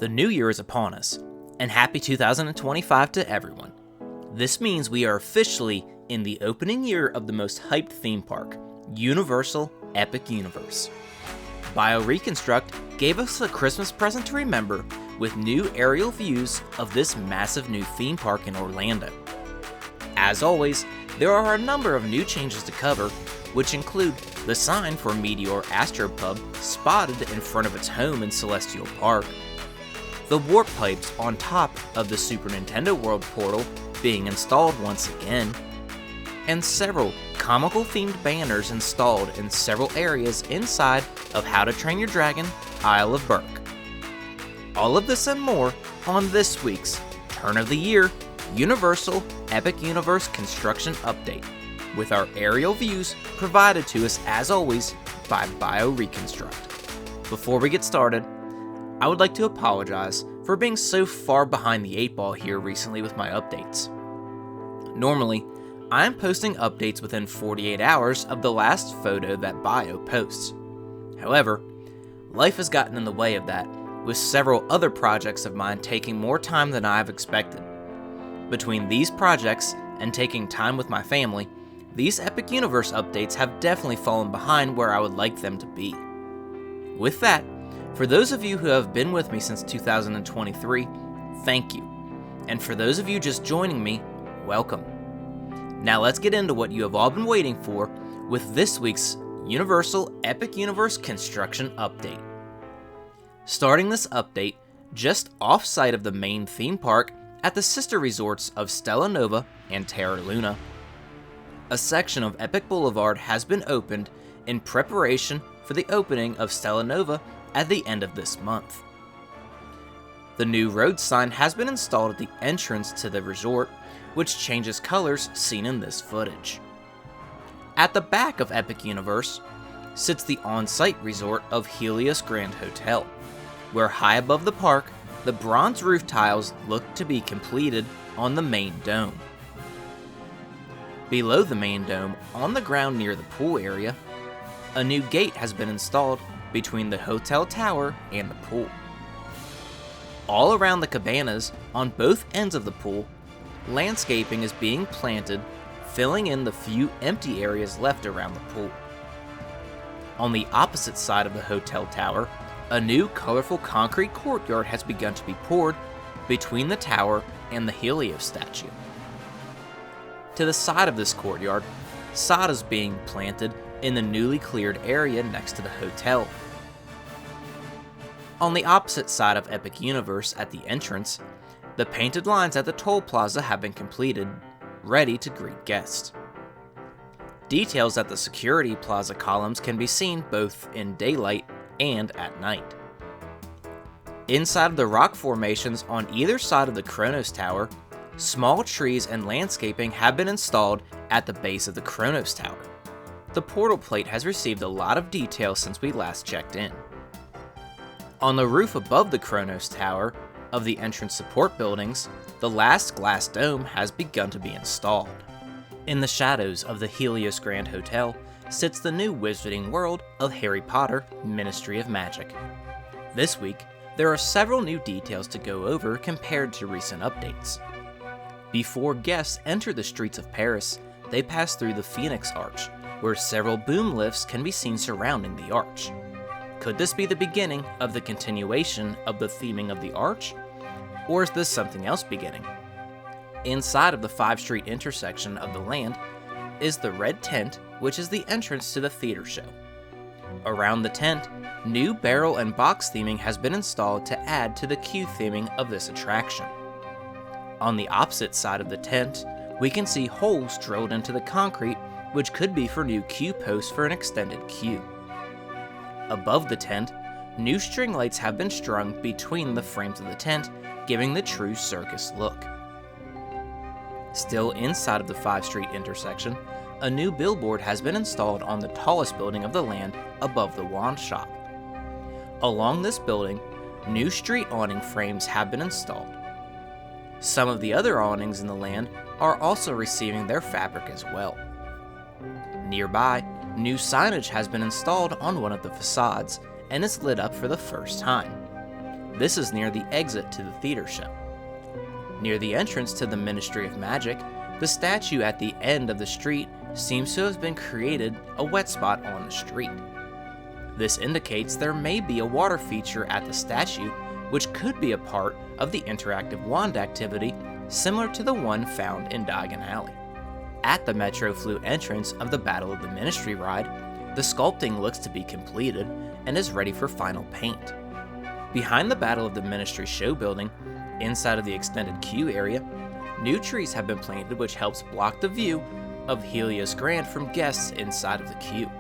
The new year is upon us, and happy 2025 to everyone. This means we are officially in the opening year of the most hyped theme park, Universal Epic Universe. BioReconstruct gave us a Christmas present to remember with new aerial views of this massive new theme park in Orlando. As always, there are a number of new changes to cover, which include the sign for Meteor Astropub spotted in front of its home in Celestial Park, the warp pipes on top of the Super Nintendo World portal being installed once again, and several comical themed banners installed in several areas inside of How to Train Your Dragon Isle of Burk. All of this and more on this week's Turn of the Year Universal Epic Universe Construction Update, with our aerial views provided to us as always by BioReconstruct. Before we get started, I would like to apologize for being so far behind the 8 ball here recently with my updates. Normally, I am posting updates within 48 hours of the last photo that Bio posts. However, life has gotten in the way of that, with several other projects of mine taking more time than I have expected. Between these projects and taking time with my family, these Epic Universe updates have definitely fallen behind where I would like them to be. With that, for those of you who have been with me since 2023, thank you. And for those of you just joining me, welcome. Now let's get into what you have all been waiting for with this week's Universal Epic Universe Construction Update. Starting this update just off-site of the main theme park at the sister resorts of Stella Nova and Terra Luna. A section of Epic Boulevard has been opened in preparation for the opening of Stella Nova at the end of this month. The new road sign has been installed at the entrance to the resort, which changes colors seen in this footage. At the back of Epic Universe sits the on-site resort of Helios Grand Hotel, where high above the park, the bronze roof tiles look to be completed on the main dome. Below the main dome, on the ground near the pool area, a new gate has been installed between the hotel tower and the pool. All around the cabanas on both ends of the pool, landscaping is being planted, filling in the few empty areas left around the pool. On the opposite side of the hotel tower, a new colorful concrete courtyard has begun to be poured between the tower and the Helios statue. To the side of this courtyard, sod is being planted in the newly cleared area next to the hotel. On the opposite side of Epic Universe at the entrance, the painted lines at the toll plaza have been completed, ready to greet guests. Details at the security plaza columns can be seen both in daylight and at night. Inside of the rock formations on either side of the Kronos Tower, small trees and landscaping have been installed at the base of the Kronos Tower. The portal plate has received a lot of detail since we last checked in. On the roof above the Kronos Tower of the entrance support buildings, the last glass dome has begun to be installed. In the shadows of the Helios Grand Hotel sits the new Wizarding World of Harry Potter Ministry of Magic. This week, there are several new details to go over compared to recent updates. Before guests enter the streets of Paris, they pass through the Phoenix Arch, where several boom lifts can be seen surrounding the arch. Could this be the beginning of the continuation of the theming of the arch? Or is this something else beginning? Inside of the 5th Street intersection of the land is the red tent, which is the entrance to the theater show. Around the tent, new barrel and box theming has been installed to add to the queue theming of this attraction. On the opposite side of the tent, we can see holes drilled into the concrete, which could be for new queue posts for an extended queue. Above the tent, new string lights have been strung between the frames of the tent, giving the true circus look. Still inside of the 5th Street intersection, a new billboard has been installed on the tallest building of the land above the wand shop. Along this building, new street awning frames have been installed. Some of the other awnings in the land are also receiving their fabric as well. Nearby, new signage has been installed on one of the facades and is lit up for the first time. This is near the exit to the theater show. Near the entrance to the Ministry of Magic, the statue at the end of the street seems to have been created a wet spot on the street. This indicates there may be a water feature at the statue, which could be a part of the interactive wand activity similar to the one found in Dragon Alley. At the Metro Flute entrance of the Battle of the Ministry ride, the sculpting looks to be completed and is ready for final paint. Behind the Battle of the Ministry show building, inside of the extended queue area, new trees have been planted which helps block the view of Helios Grand from guests inside of the queue.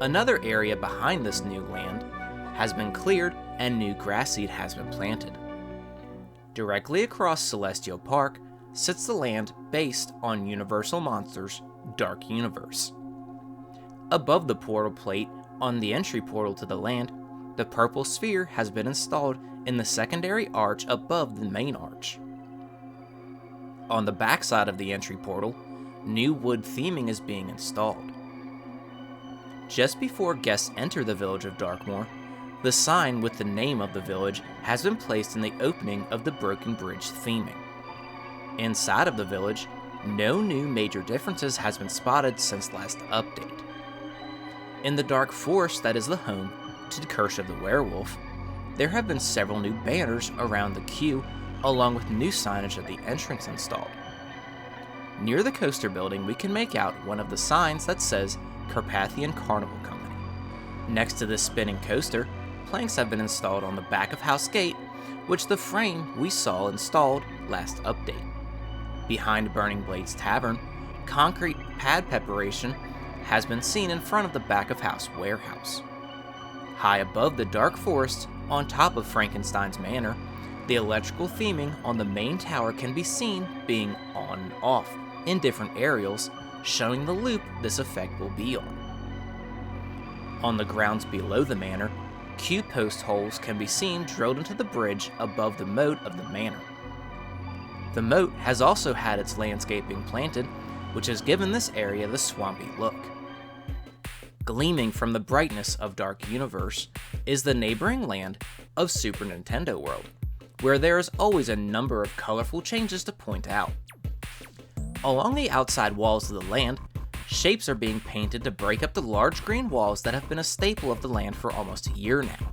Another area behind this new land has been cleared and new grass seed has been planted. Directly across Celestial Park sits the land based on Universal Monsters' Dark Universe. Above the portal plate on the entry portal to the land, the purple sphere has been installed in the secondary arch above the main arch. On the backside of the entry portal, new wood theming is being installed. Just before guests enter the village of Darkmoor, the sign with the name of the village has been placed in the opening of the Broken Bridge theming. Inside of the village, no new major differences has been spotted since last update. In the Dark Forest that is the home to the Curse of the Werewolf, there have been several new banners around the queue along with new signage at the entrance installed. Near the coaster building, we can make out one of the signs that says Carpathian Carnival Company. Next to this spinning coaster, planks have been installed on the back of House Gate, which the frame we saw installed last update. Behind Burning Blades Tavern, concrete pad preparation has been seen in front of the back of House Warehouse. High above the Dark Forest, on top of Frankenstein's Manor, the electrical theming on the main tower can be seen being on and off in different aerials, showing the loop this effect will be on. On the grounds below the manor, queue post holes can be seen drilled into the bridge above the moat of the manor. The moat has also had its landscaping planted, which has given this area the swampy look. Gleaming from the brightness of Dark Universe is the neighboring land of Super Nintendo World, where there is always a number of colorful changes to point out. Along the outside walls of the land, shapes are being painted to break up the large green walls that have been a staple of the land for almost a year now.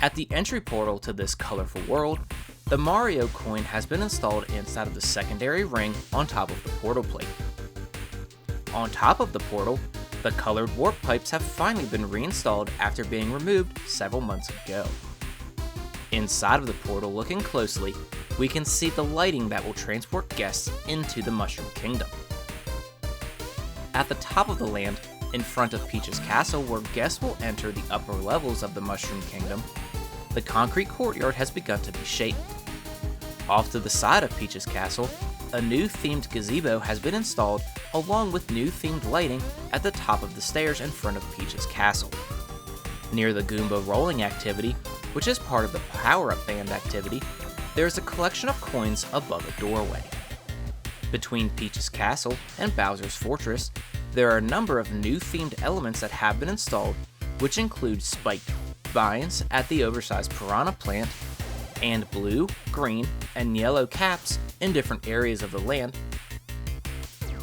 At the entry portal to this colorful world, the Mario coin has been installed inside of the secondary ring on top of the portal plate. On top of the portal, the colored warp pipes have finally been reinstalled after being removed several months ago. Inside of the portal, looking closely, we can see the lighting that will transport guests into the Mushroom Kingdom. At the top of the land, in front of Peach's Castle, where guests will enter the upper levels of the Mushroom Kingdom, the concrete courtyard has begun to be shaped. Off to the side of Peach's Castle, a new themed gazebo has been installed along with new themed lighting at the top of the stairs in front of Peach's Castle. Near the Goomba rolling activity, which is part of the power-up band activity, there is a collection of coins above a doorway. Between Peach's Castle and Bowser's Fortress, there are a number of new themed elements that have been installed, which include spiked vines at the oversized piranha plant, and blue, green, and yellow caps in different areas of the land.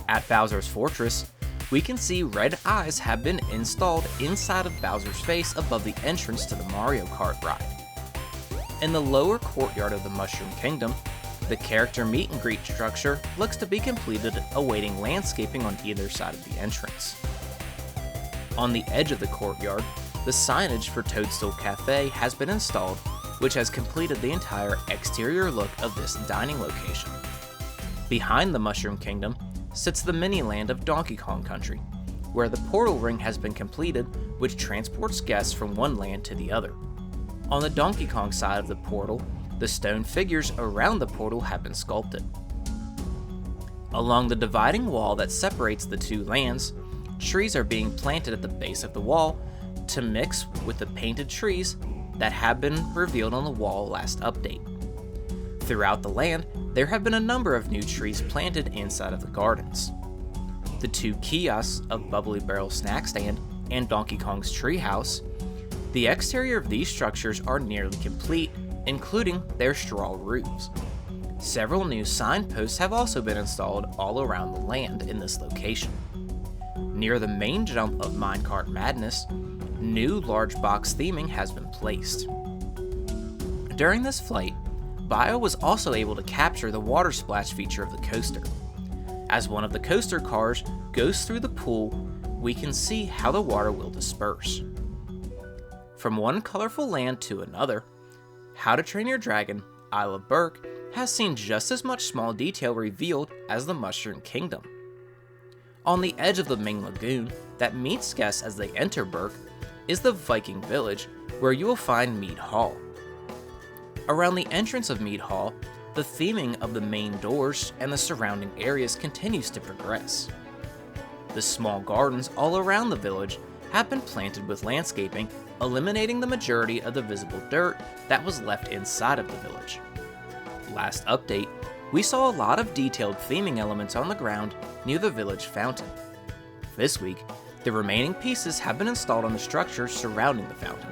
At Bowser's Fortress, we can see red eyes have been installed inside of Bowser's face above the entrance to the Mario Kart ride. In the lower courtyard of the Mushroom Kingdom, the character meet and greet structure looks to be completed, awaiting landscaping on either side of the entrance. On the edge of the courtyard, the signage for Toadstool Cafe has been installed, which has completed the entire exterior look of this dining location. Behind the Mushroom Kingdom sits the mini-land of Donkey Kong Country, where the portal ring has been completed, which transports guests from one land to the other. On the Donkey Kong side of the portal, the stone figures around the portal have been sculpted. Along the dividing wall that separates the two lands, trees are being planted at the base of the wall to mix with the painted trees that have been revealed on the wall last update. Throughout the land, there have been a number of new trees planted inside of the gardens. The two kiosks of Bubbly Barrel Snack Stand and Donkey Kong's Treehouse, The exterior of these structures are nearly complete, including their straw roofs. Several new signposts have also been installed all around the land in this location. Near the main jump of Minecart Madness, new large box theming has been placed. During this flight, Bio was also able to capture the water splash feature of the coaster. As one of the coaster cars goes through the pool, we can see how the water will disperse. From one colorful land to another, How to Train Your Dragon Isle of Burk has seen just as much small detail revealed as the Mushroom Kingdom. On the edge of the main lagoon that meets guests as they enter Burk is the Viking Village, where you will find Mead Hall. Around the entrance of Mead Hall, the theming of the main doors and the surrounding areas continues to progress. The small gardens all around the village have been planted with landscaping, eliminating the majority of the visible dirt that was left inside of the village. Last update, we saw a lot of detailed theming elements on the ground near the village fountain. This week, the remaining pieces have been installed on the structures surrounding the fountain.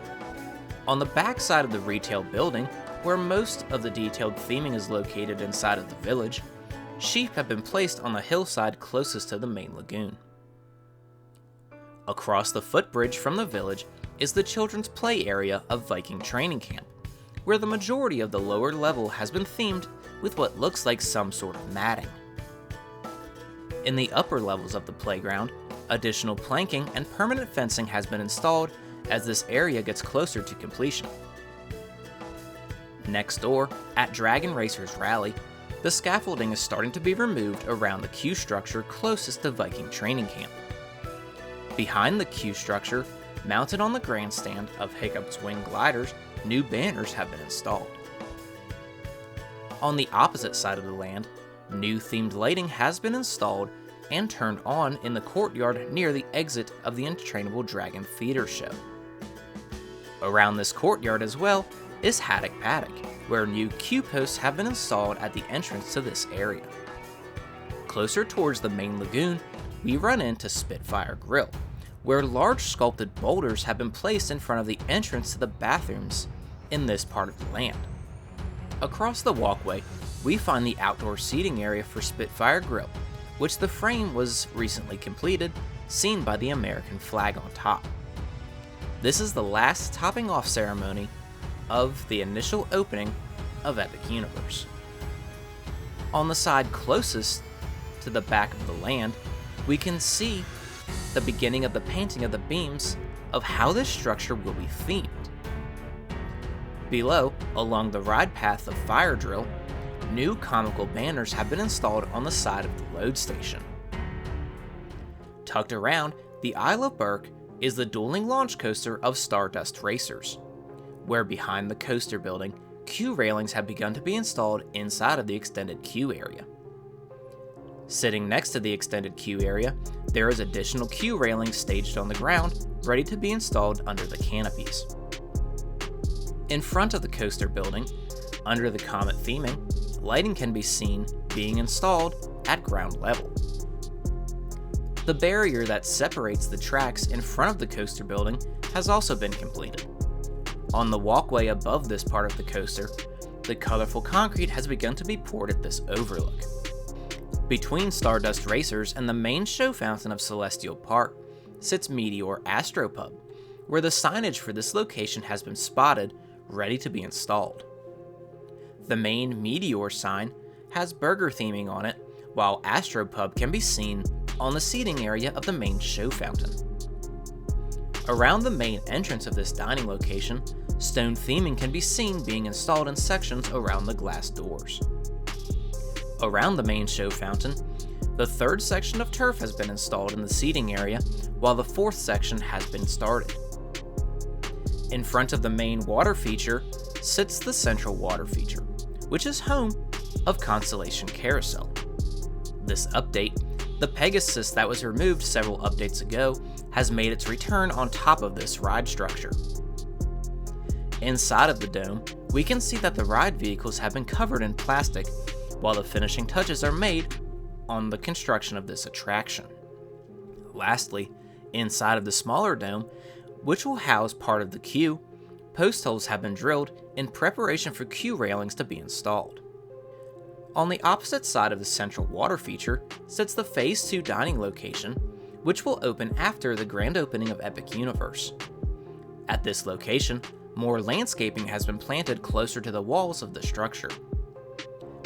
On the back side of the retail building, where most of the detailed theming is located inside of the village, sheep have been placed on the hillside closest to the main lagoon. Across the footbridge from the village is the children's play area of Viking Training Camp, where the majority of the lower level has been themed with what looks like some sort of matting. In the upper levels of the playground, additional planking and permanent fencing has been installed as this area gets closer to completion. Next door, at Dragon Racers Rally, the scaffolding is starting to be removed around the queue structure closest to Viking Training Camp. Behind the queue structure, mounted on the grandstand of Hiccup's Wing gliders, new banners have been installed. On the opposite side of the land, new themed lighting has been installed and turned on in the courtyard near the exit of the Entrainable Dragon Theater show. Around this courtyard as well is Haddock Paddock, where new queue posts have been installed at the entrance to this area. Closer towards the main lagoon, we run into Spitfire Grill, where large sculpted boulders have been placed in front of the entrance to the bathrooms in this part of the land. Across the walkway, we find the outdoor seating area for Spitfire Grill, which the frame was recently completed, seen by the American flag on top. This is the last topping off ceremony of the initial opening of Epic Universe. On the side closest to the back of the land, we can see the beginning of the painting of the beams of how this structure will be themed. Below, along the ride path of Fire Drill, new comical banners have been installed on the side of the load station. Tucked around the Isle of Burk is the dueling launch coaster of Stardust Racers, where behind the coaster building, queue railings have begun to be installed inside of the extended queue area. Sitting next to the extended queue area, there is additional queue railings staged on the ground, ready to be installed under the canopies. In front of the coaster building, under the Comet theming, lighting can be seen being installed at ground level. The barrier that separates the tracks in front of the coaster building has also been completed. On the walkway above this part of the coaster, the colorful concrete has begun to be poured at this overlook. Between Stardust Racers and the main show fountain of Celestial Park sits Meteor Astropub, where the signage for this location has been spotted, ready to be installed. The main Meteor sign has burger theming on it, while Astropub can be seen on the seating area of the main show fountain. Around the main entrance of this dining location, stone theming can be seen being installed in sections around the glass doors. Around the main show fountain, the third section of turf has been installed in the seating area, while the fourth section has been started. In front of the main water feature sits the central water feature, which is home of Constellation Carousel. This update, the Pegasus that was removed several updates ago, has made its return on top of this ride structure. Inside of the dome, we can see that the ride vehicles have been covered in plastic, while the finishing touches are made on the construction of this attraction. Lastly, inside of the smaller dome, which will house part of the queue. Post holes have been drilled in preparation for queue railings to be installed. On the opposite side of the central water feature sits the Phase 2 dining location, which will open after the grand opening of Epic Universe. At this location, more landscaping has been planted closer to the walls of the structure.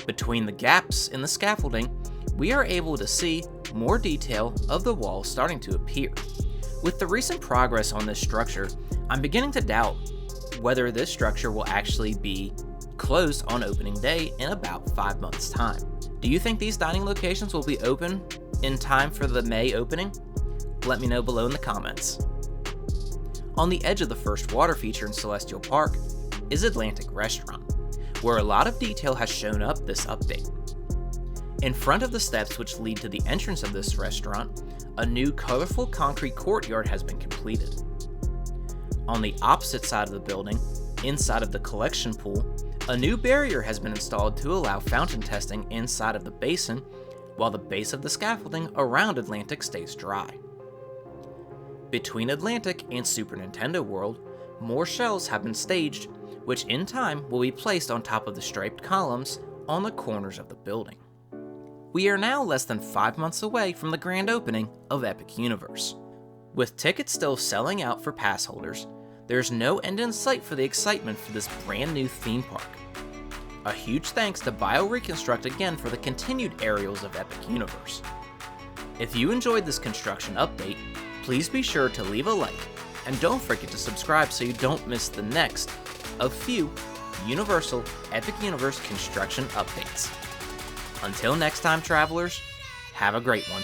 Between the gaps in the scaffolding, we are able to see more detail of the walls starting to appear. With the recent progress on this structure, I'm beginning to doubt whether this structure will actually be closed on opening day in about 5 months' time. Do you think these dining locations will be open in time for the May opening? Let me know below in the comments. On the edge of the first water feature in Celestial Park is Atlantic Restaurant, where a lot of detail has shown up this update. In front of the steps which lead to the entrance of this restaurant, a new colorful concrete courtyard has been completed. On the opposite side of the building, inside of the collection pool, a new barrier has been installed to allow fountain testing inside of the basin, while the base of the scaffolding around Atlantic stays dry. Between Atlantic and Super Nintendo World, more shelves have been staged, which in time will be placed on top of the striped columns on the corners of the building. We are now less than 5 months away from the grand opening of Epic Universe. With tickets still selling out for pass holders, there's no end in sight for the excitement for this brand new theme park. A huge thanks to BioReconstruct again for the continued aerials of Epic Universe. If you enjoyed this construction update, please be sure to leave a like, and don't forget to subscribe so you don't miss the next of few Universal Epic Universe construction updates. Until next time, travelers, have a great one.